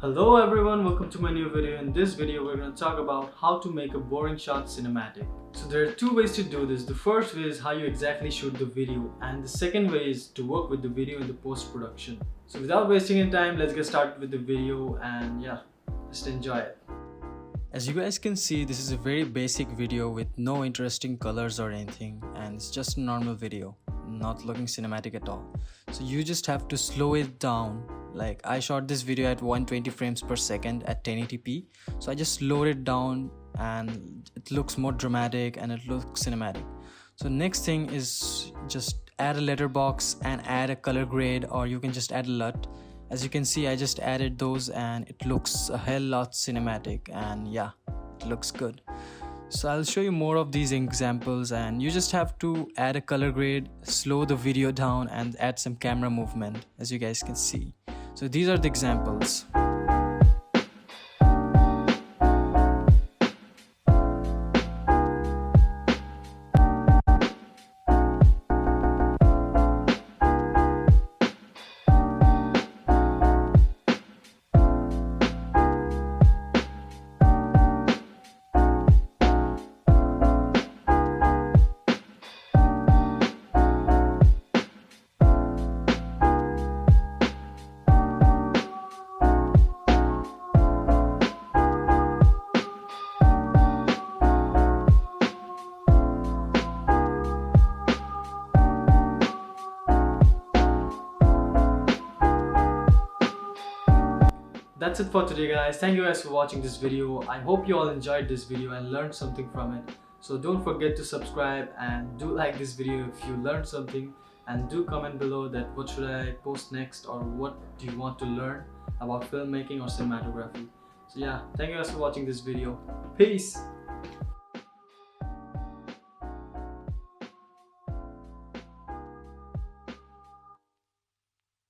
Hello everyone, welcome to my new video. In this video we're going to talk about how to make a boring shot cinematic. So there are two ways to do this. The first way is how you exactly shoot the video, and the second way is to work with the video in the post-production. So without wasting any time, let's get started with the video and yeah, just enjoy it. As you guys can see, this is a very basic video with no interesting colors or anything, and it's just a normal video, not looking cinematic at all. So you just have to slow it down. Like I shot this video at 120 frames per second at 1080p, so I just slowed it down and it looks more dramatic and it looks cinematic. So next thing is just add a letterbox and add a color grade, or you can just add a LUT. As you can see, I just added those and it looks a hell lot cinematic, and yeah, it looks good. So I'll show you more of these examples, and you just have to add a color grade, slow the video down and add some camera movement, as you guys can see. So these are the examples. That's it for today guys. Thank you guys for watching this video. I hope you all enjoyed this video and learned something from it. So don't forget to subscribe and do like this video if you learned something, and do comment below that what should I post next, or what do you want to learn about filmmaking or cinematography. So yeah, thank you guys for watching this video. Peace!